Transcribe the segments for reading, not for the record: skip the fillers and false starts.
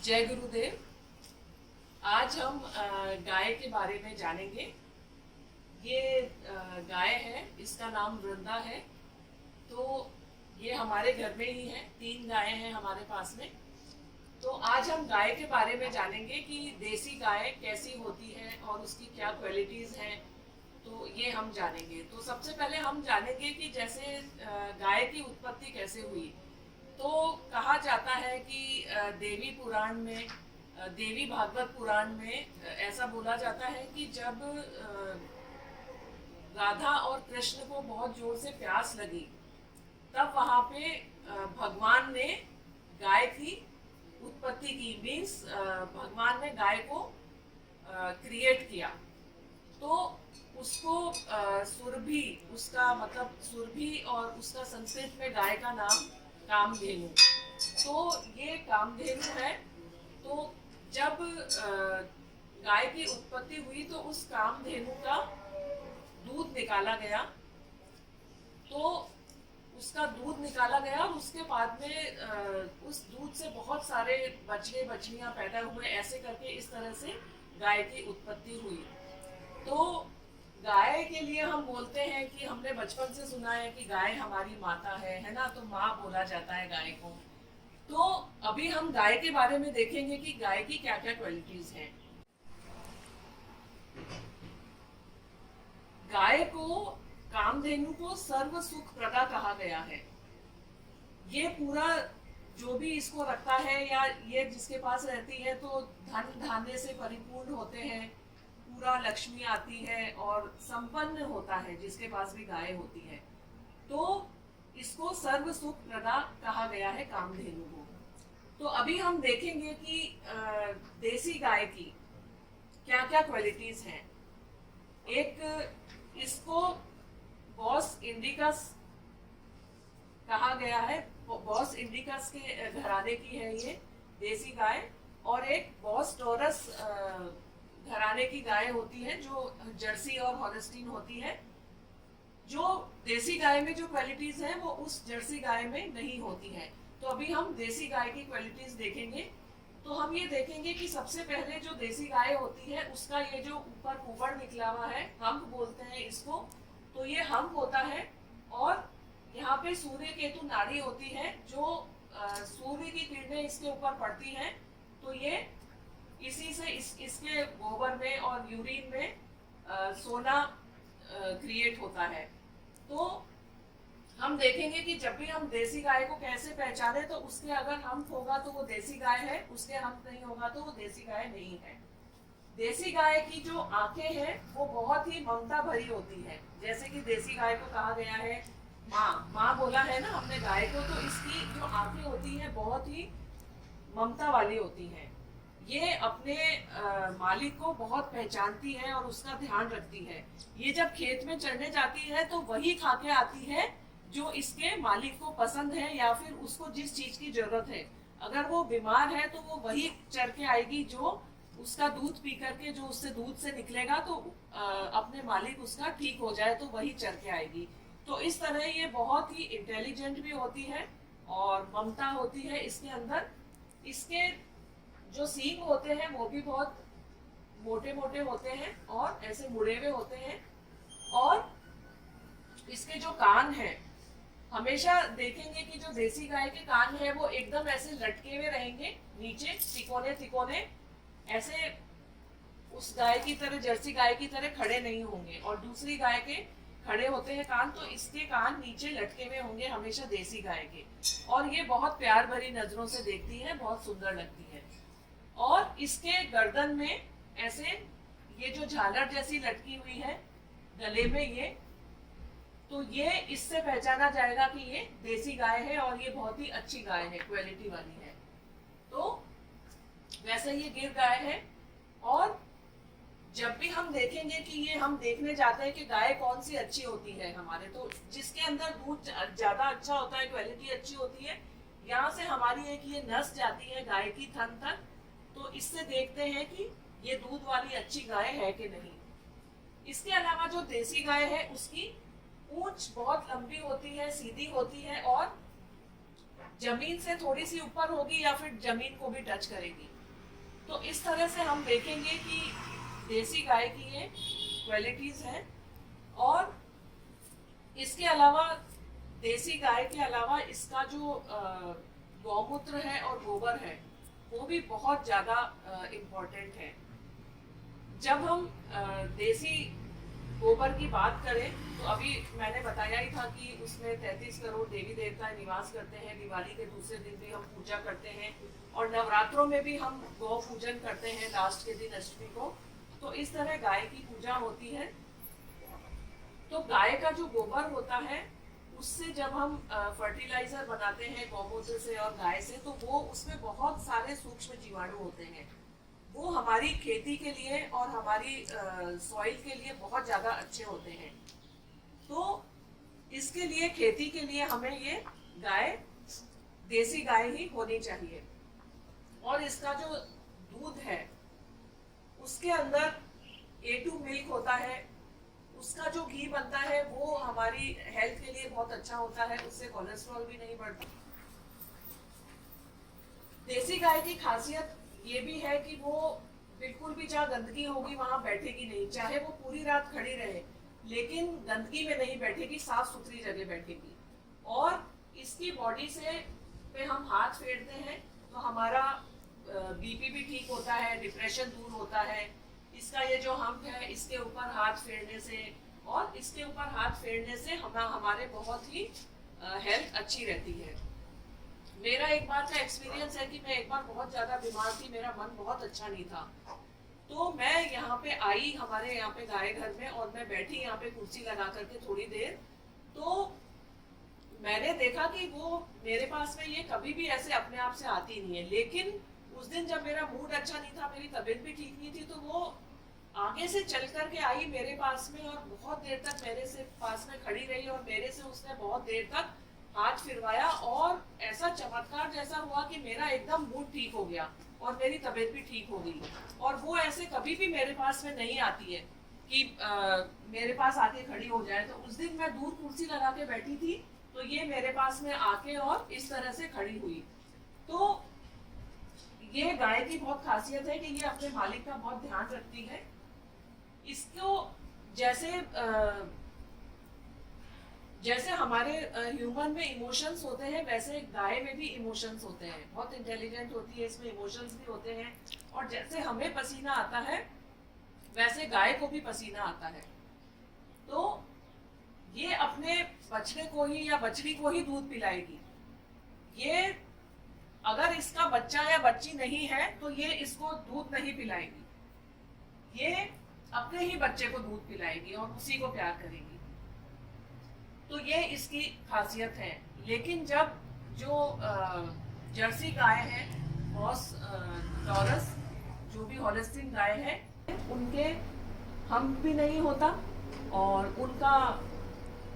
जय गुरुदेव। आज हम गाय के बारे में जानेंगे। ये गाय है, इसका नाम वृंदा है। तो ये हमारे घर में ही है, 3 गायें हैं हमारे पास में। तो आज हम गाय के बारे में जानेंगे कि देसी गाय कैसी होती है और उसकी क्या क्वालिटीज़ हैं। तो ये हम जानेंगे। तो सबसे पहले हम जानेंगे कि जैसे गाय की उत्पत्ति कैसे हुई। तो कहा जाता है कि देवी पुराण में, देवी भागवत पुराण में ऐसा बोला जाता है कि जब राधा और कृष्ण को बहुत जोर से प्यास लगी, तब वहाँ पे भगवान ने गाय की उत्पत्ति की। मीन्स भगवान ने गाय को क्रिएट किया। तो उसको सुरभि, उसका मतलब सुरभि, और उसका संस्कृत में गाय का नाम कामधेनु। तो ये कामधेनु है। तो जब गाय की उत्पत्ति हुई तो उस कामधेनु का दूध निकाला गया। तो उसका दूध निकाला गया और उसके बाद में उस दूध से बहुत सारे बछड़े बछड़ियां पैदा हुए। ऐसे करके इस तरह से गाय की उत्पत्ति हुई। तो गाय के लिए हम बोलते हैं कि हमने बचपन से सुना है कि गाय हमारी माता है ना। तो माँ बोला जाता है गाय को। तो अभी हम गाय के बारे में देखेंगे कि गाय की क्या क्या क्वालिटीज हैं। गाय को, कामधेनु को सर्व सुख प्रदा कहा गया है। ये पूरा जो भी इसको रखता है या ये जिसके पास रहती है तो धन धान्य से परिपूर्ण होते हैं, पूरा लक्ष्मी आती है और संपन्न होता है जिसके पास भी गाय होती है। तो इसको सर्व सुख प्रदा कहा गया है कामधेनु को। तो अभी हम देखेंगे कि देसी गाय की क्या क्या क्वालिटीज हैं। एक, इसको बॉस इंडिकस कहा गया है। बॉस इंडिकस के घराने की है ये देसी गाय। और एक बॉस टॉरस घराने की गाय होती है जो जर्सी और हॉलस्टीन होती है। जो देसी गाय में जो क्वालिटीज हैं वो उस जर्सी गाय में नहीं होती है। तो अभी हम देसी गाय की क्वालिटीज देखेंगे। तो हम ये देखेंगे कि सबसे पहले जो देसी गाय होती है उसका ये जो ऊपर कुबड़ निकला हुआ है, हम्प बोलते हैं इसको। तो ये हम्प होता है और यहाँ पे सूर्य केतु नाड़ी होती है। जो सूर्य की किरणें इसके ऊपर पड़ती हैं तो ये इसी से इसके गोबर में और यूरिन में सोना क्रिएट होता है। तो हम देखेंगे कि जब भी हम देसी गाय को कैसे पहचाने, तो उसके अगर हम्प होगा तो वो देसी गाय है, उसके हम्प नहीं होगा तो वो देसी गाय नहीं है। देसी गाय की जो आंखें हैं वो बहुत ही ममता भरी होती है। जैसे कि देसी गाय को कहा गया है माँ, माँ बोला है ना हमने गाय को। तो इसकी जो आंखें होती हैं बहुत ही ममता वाली होती हैं। ये अपने मालिक को बहुत पहचानती है और उसका ध्यान रखती है। ये जब खेत में चरने जाती है तो वही खा के आती है जो इसके मालिक को पसंद है या फिर उसको जिस चीज की जरूरत है। अगर वो बीमार है तो वो वही चर के आएगी जो उसका दूध पी करके, जो उससे दूध से निकलेगा तो अपने मालिक उसका ठीक हो जाए तो वही चर के आएगी। तो इस तरह ये बहुत ही इंटेलिजेंट भी होती है और ममता होती है इसके अंदर। इसके जो सींग होते हैं वो भी बहुत मोटे मोटे होते हैं और ऐसे मुड़े हुए होते हैं। और इसके जो कान हैं, हमेशा देखेंगे कि जो देसी गाय के कान है वो एकदम ऐसे लटके हुए रहेंगे नीचे, तिकोने तिकोने, ऐसे उस गाय की तरह, जर्सी गाय की तरह खड़े नहीं होंगे। और दूसरी गाय के खड़े होते हैं कान, तो इसके कान नीचे लटके हुए होंगे हमेशा देसी गाय के। और ये बहुत प्यार भरी नजरों से देखती है, बहुत सुंदर लगती है। और इसके गर्दन में ऐसे ये जो झालर जैसी लटकी हुई है गले में, ये तो ये इससे पहचाना जाएगा कि ये देसी गाय है और ये बहुत ही अच्छी गाय है, क्वालिटी वाली है। तो वैसे ये गिर गाय है। और जब भी हम देखेंगे कि ये, हम देखने जाते हैं कि गाय कौन सी अच्छी होती है हमारे, तो जिसके अंदर दूध ज्यादा अच्छा होता है, क्वालिटी अच्छी होती है, यहाँ से हमारी एक ये नस जाती है गाय की थन तक। तो इससे देखते हैं कि ये दूध वाली अच्छी गाय है कि नहीं। इसके अलावा जो देसी गाय है उसकी पूंछ बहुत लंबी होती है, सीधी होती है और जमीन से थोड़ी सी ऊपर होगी या फिर जमीन को भी टच करेगी। तो इस तरह से हम देखेंगे कि देसी गाय की ये क्वालिटीज हैं। और इसके अलावा देसी गाय के अलावा इसका जो गौमूत्र है और गोबर है वो भी बहुत ज़्यादा इम्पोर्टेंट है। जब हम देसी गोबर की बात करें तो अभी मैंने बताया ही था कि उसमें 33 करोड़ देवी देवता निवास करते हैं। दिवाली के दूसरे दिन भी हम पूजा करते हैं और नवरात्रों में भी हम गौ पूजन करते हैं लास्ट के दिन अष्टमी को। तो इस तरह गाय की पूजा होती है। तो गाय का जो गोबर होता है उससे जब हम फर्टिलाइजर बनाते हैं गौमूत्र से और गाय से, तो वो उसमें बहुत सारे सूक्ष्म जीवाणु होते हैं। वो हमारी खेती के लिए और हमारी सॉइल के लिए बहुत ज़्यादा अच्छे होते हैं। तो इसके लिए खेती के लिए हमें ये गाय देसी गाय ही होनी चाहिए। और इसका जो दूध है उसके अंदर A2 मिल्क होता है। उसका जो घी बनता है वो हमारी हेल्थ के लिए बहुत अच्छा होता है, उससे कोलेस्ट्रॉल भी नहीं बढ़ता। देसी गाय की खासियत ये भी है कि वो बिल्कुल भी जहाँ गंदगी होगी वहां बैठेगी नहीं, चाहे वो पूरी रात खड़ी रहे लेकिन गंदगी में नहीं बैठेगी, साफ सुथरी जगह बैठेगी। और इसकी बॉडी से पे हम हाथ फेरते हैं तो हमारा बीपी भी ठीक होता है, डिप्रेशन दूर होता है। इसका ये जो हम्प है इसके ऊपर हाथ फेरने से और इसके ऊपर हाथ फेरने से हमारे बहुत ही हेल्थ अच्छी रहती है। मेरा एक बार का एक्सपीरियंस है कि मैं एक बार बहुत ज़्यादा बीमार थी, मेरा मन बहुत अच्छा नहीं था। तो मैं यहाँ पे आई हमारे यहाँ पे गाय घर में और मैं बैठी यहाँ पे कुर्सी लगा करके थोड़ी देर। तो मैंने देखा कि वो मेरे पास में ये कभी भी ऐसे अपने आप से आती नहीं है। लेकिन उस दिन जब मेरा मूड अच्छा नहीं था, मेरी तबीयत भी ठीक नहीं थी, तो वो आगे से चल करके आई मेरे पास में और बहुत देर तक मेरे से पास में खड़ी रही और मेरे से उसने बहुत देर तक हाथ फिरवाया। और ऐसा चमत्कार जैसा हुआ कि मेरा एकदम मूड ठीक हो गया और मेरी तबीयत भी ठीक हो गई। और वो ऐसे कभी भी मेरे पास में नहीं आती है कि मेरे पास आके खड़ी हो जाए। तो उस दिन मैं दूर कुर्सी लगा के बैठी थी तो ये मेरे पास में आके और इस तरह से खड़ी हुई। तो ये गाय की बहुत खासियत है कि ये अपने मालिक का बहुत ध्यान रखती है। इसको जैसे हमारे ह्यूमन में इमोशंस होते हैं वैसे गाय में भी इमोशंस होते हैं। बहुत इंटेलिजेंट होती है, इसमें इमोशंस भी होते हैं। और जैसे हमें पसीना आता है वैसे गाय को भी पसीना आता है। तो ये अपने बछड़े को ही या बछड़ी को ही दूध पिलाएगी। ये अगर इसका बच्चा या बच्ची नहीं है तो ये इसको दूध नहीं पिलाएगी। ये अपने ही बच्चे को दूध पिलाएगी और उसी को प्यार करेगी। तो ये इसकी खासियत है। लेकिन जब जो जर्सी गाय है, हॉर्स टॉरस, जो भी हॉलिस्टीन गाय है, उनके हम्प भी नहीं होता और उनका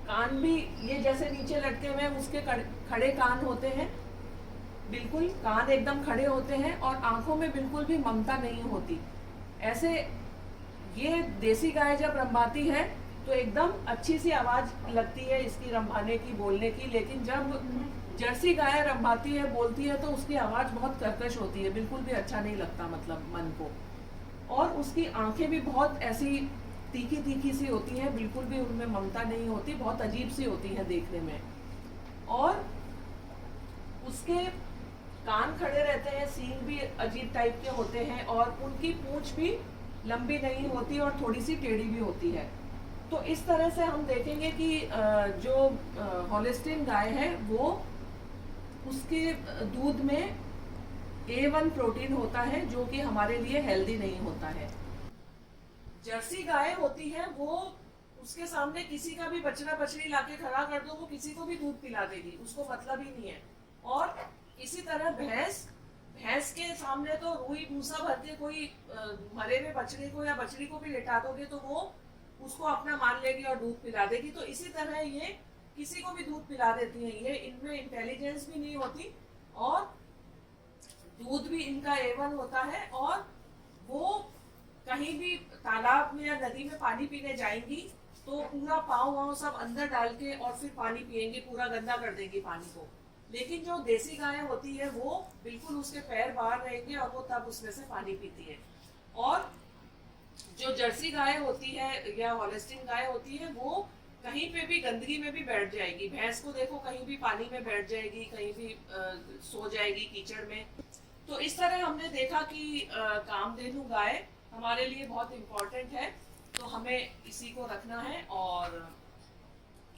कान भी ये जैसे नीचे लटके हुए उसके खड़े कान होते हैं, बिल्कुल कान एकदम खड़े होते हैं और आंखों में बिल्कुल भी ममता नहीं होती। ऐसे ये देसी गाय जब रंभाती है तो एकदम अच्छी सी आवाज लगती है इसकी रंभाने की, बोलने की। लेकिन जब जर्सी गाय रंभाती है, बोलती है, तो उसकी आवाज बहुत कर्कश होती है, बिल्कुल भी अच्छा नहीं लगता मतलब मन को। और उसकी आंखें भी बहुत ऐसी तीखी तीखी सी होती हैं, बिल्कुल भी उनमें ममता नहीं होती, बहुत अजीब सी होती है देखने में। और उसके कान खड़े रहते हैं, सींग भी अजीब टाइप के होते हैं और उनकी पूंछ भी लंबी नहीं होती और थोड़ी सी टेढ़ी भी होती है। तो इस तरह से हम देखेंगे कि जो हॉलिस्टीन गाय है वो उसके दूध में A1 प्रोटीन होता है जो कि हमारे लिए हेल्दी नहीं होता है। जर्सी गाय होती है वो उसके सामने किसी का भी बछड़ा बछड़ी लाके खड़ा कर दो, वो किसी को भी दूध पिला देगी, उसको मतलब ही नहीं है। और इसी तरह भैंस के सामने तो रूई भूसा भर के कोई मरे हुए बछड़े को या बछड़ी को भी लेटा दोगे तो वो उसको अपना मान लेगी और दूध पिला देगी। तो इसी तरह ये किसी को भी दूध पिला देती है। ये इनमें इंटेलिजेंस भी नहीं होती और दूध भी इनका A1 होता है। और वो कहीं भी तालाब में या नदी में पानी पीने जाएंगी तो पूरा पाँव वाँव सब अंदर डाल के और फिर पानी पिएंगे, पूरा गंदा कर देंगी पानी को। लेकिन जो देसी गाय होती है वो बिल्कुल उसके पैर बाहर रहेंगे और वो तब उसमें से पानी पीती है। और जो जर्सी गाय होती है या हॉलिस्टीन गाय होती है वो कहीं पे भी गंदगी में भी बैठ जाएगी। भैंस को देखो कहीं भी पानी में बैठ जाएगी, कहीं भी सो जाएगी कीचड़ में। तो इस तरह हमने देखा कि कामधेनु गाय हमारे लिए बहुत इम्पोर्टेंट है, तो हमें इसी को रखना है और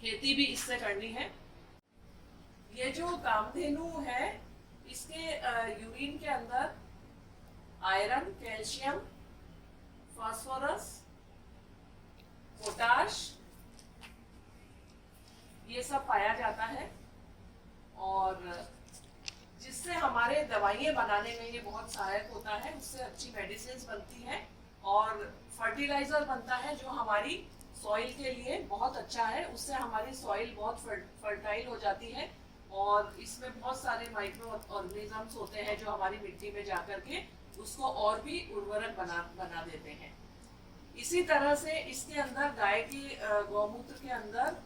खेती भी इससे करनी है। ये जो कामधेनु है इसके यूरिन के अंदर आयरन, कैल्शियम, फास्फोरस, पोटाश ये सब पाया जाता है और जिससे हमारे दवाइयाँ बनाने में ये बहुत सहायक होता है। उससे अच्छी मेडिसिन बनती है और फर्टिलाइजर बनता है जो हमारी सॉइल के लिए बहुत अच्छा है। उससे हमारी सॉइल बहुत फर्टाइल हो जाती है और इसमें बहुत सारे माइक्रो ऑर्गेनिजम्स होते हैं जो हमारी मिट्टी में जाकर के उसको और भी उर्वरक बना देते हैं। इसी तरह से इसके अंदर गाय की गौमूत्र के अंदर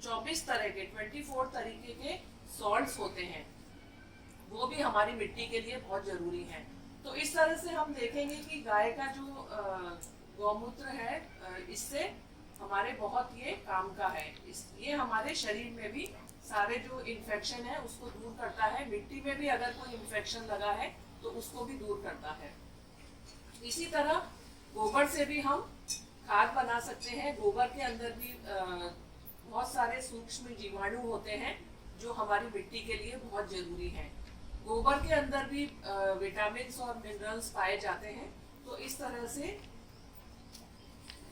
24 तरह के 24 तरीके के सॉल्ट्स होते हैं, वो भी हमारी मिट्टी के लिए बहुत जरूरी है। तो इस तरह से हम देखेंगे कि गाय का जो गौमूत्र है इससे हमारे बहुत ये काम का है। ये हमारे शरीर में भी सारे जो इन्फेक्शन है उसको दूर करता है। मिट्टी में भी अगर कोई इन्फेक्शन लगा है तो उसको भी दूर करता है। इसी तरह गोबर से भी हम खाद बना सकते हैं। गोबर के अंदर भी बहुत सारे सूक्ष्म जीवाणु होते हैं जो हमारी मिट्टी के लिए बहुत जरूरी हैं। गोबर के अंदर भी विटामिन्स और मिनरल्स पाए जाते हैं। तो इस तरह से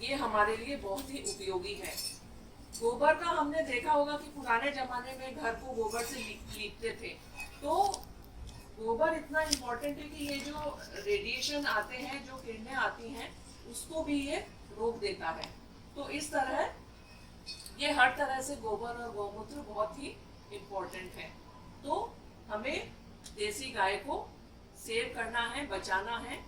ये हमारे लिए बहुत ही उपयोगी है। गोबर का हमने देखा होगा कि पुराने जमाने में घर को गोबर से लीपते थे। तो गोबर इतना इम्पोर्टेंट है कि ये जो रेडिएशन आते हैं, जो किरणें आती हैं, उसको भी ये रोक देता है। तो इस तरह ये हर तरह से गोबर और गौमूत्र बहुत ही इम्पोर्टेंट है। तो हमें देसी गाय को सेव करना है, बचाना है